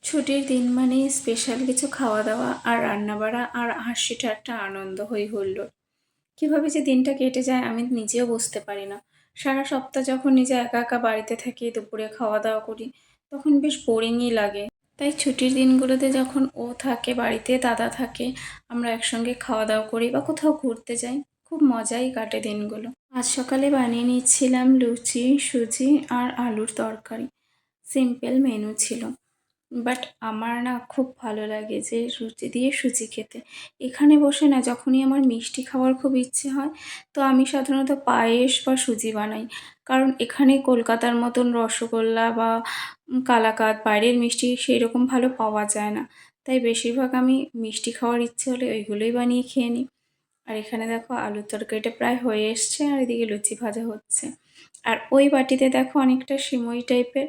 ছুটির দিন মানেই স্পেশাল কিছু খাওয়া দাওয়া আর রান্নাবাড়া আর হাসিটা একটা আনন্দ হই হুল্লোড়। কীভাবে যে দিনটা কেটে যায় আমি নিজেও বুঝতে পারি না। সারা সপ্তাহ যখন নিজে একা একা বাড়িতে থাকি, দুপুরে খাওয়া দাওয়া করি, তখন বেশ বোরিংই লাগে। তাই ছুটির দিনগুলোতে যখন ও থাকে বাড়িতে, দাদা থাকে, আমরা একসঙ্গে খাওয়া দাওয়া করি বা কোথাও ঘুরতে যাই, খুব মজাই কাটে দিনগুলো। আজ সকালে বানিয়ে নিচ্ছিলাম লুচি, সুজি আর আলুর তরকারি। সিম্পল মেনু ছিল। বাট আমার না খুব ভালো লাগে যে লুচি দিয়ে সুজি খেতে। এখানে বসে না যখনই আমার মিষ্টি খাওয়ার খুব ইচ্ছে হয়, তো আমি সাধারণত পায়েস বা সুজি বানাই। কারণ এখানে কলকাতার মতন রসগোল্লা বা কালাকাঁদ বাইরের মিষ্টি সেইরকম ভালো পাওয়া যায় না। তাই বেশিরভাগ আমি মিষ্টি খাওয়ার ইচ্ছে হলে ওইগুলোই বানিয়ে খেয়ে নিই। আর এখানে দেখো আলুর তরকারিটা প্রায় হয়ে এসছে আর এদিকে লুচি ভাজা হচ্ছে। আর ওই বাটিতে দেখো অনেকটা সিমই টাইপের,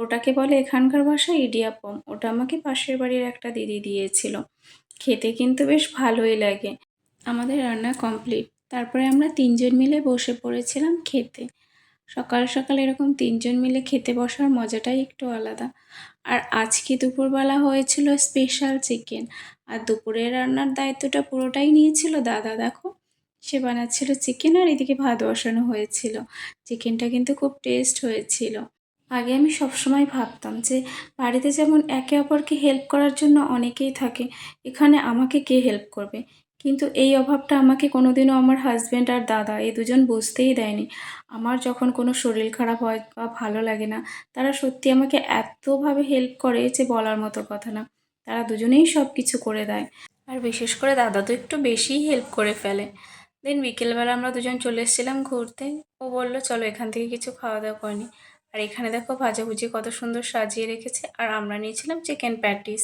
ওটাকে বলে এখানকার ভাষায় ইডিয়াপম। ওটা আমাকে পাশের বাড়ির একটা দিদি দিয়েছিল। খেতে কিন্তু বেশ ভালোই লাগে। আমাদের রান্না কমপ্লিট। তারপরে আমরা ৩ জন মিলে বসে পড়েছিলাম খেতে। সকাল সকাল এরকম ৩ জন মিলে খেতে বসার মজাটাই একটু আলাদা। আর আজকে দুপুরবেলা হয়েছিল স্পেশাল চিকেন। আর দুপুরের রান্নার দায়িত্বটা পুরোটাই নিয়েছিল দাদা। দেখো, সে বানাচ্ছিল চিকেন আর এদিকে ভাত বসানো হয়েছিল। চিকেনটা কিন্তু খুব টেস্ট হয়েছিল। আগে আমি সবসময় ভাবতাম যে বাড়িতে যেমন একে অপরকে হেল্প করার জন্য অনেকেই থাকে, এখানে আমাকে কে হেল্প করবে? কিন্তু এই অভাবটা আমাকে কোনোদিনও আমার হাজব্যান্ড আর দাদা এই দুজন বুঝতেই দেয়নি। আমার যখন কোনো শরীর খারাপ হয় বা ভালো লাগে না, তারা সত্যি আমাকে এতভাবে হেল্প করে যে বলার মতো কথা না। তারা দুজনেই সব কিছু করে দেয়। আর বিশেষ করে দাদা তো একটু বেশিই হেল্প করে ফেলে। দেন বিকেলবেলা আমরা দুজন চলে এসেছিলাম ঘুরতে। ও বলল চলো এখান থেকে কিছু খাওয়া দাওয়া করে নিই। আর এখানে দেখো ভাজাভুজি কত সুন্দর সাজিয়ে রেখেছে। আর আমরা নিয়েছিলাম চিকেন প্যাটিস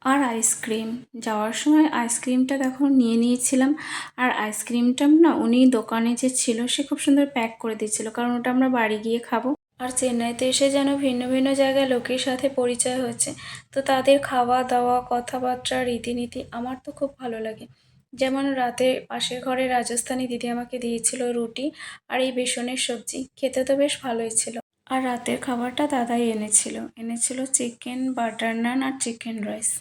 আর আইসক্রিম। যাওয়ার সময় আইসক্রিমটা দেখো নিয়ে নিয়েছিলাম। আর আইসক্রিমটা না উনি দোকানে যে ছিল সে খুব সুন্দর প্যাক করে দিচ্ছিল, কারণ ওটা আমরা বাড়ি গিয়ে খাবো। আর চেন্নাইতে এসে যেন ভিন্ন ভিন্ন জায়গায় লোকের সাথে পরিচয় হচ্ছে। তো তাদের খাওয়া দাওয়া, কথাবার্তা, রীতিনীতি আমার তো খুব ভালো লাগে। যেমন রাতে পাশের ঘরে রাজস্থানি দিদি আমাকে দিয়েছিল রুটি আর এই বেসনের সবজি, খেতে তো বেশ ভালোই ছিল। আর রাতের খাবারটা দাদাই এনেছিল চিকেন বাটার নান আর চিকেন রাইস।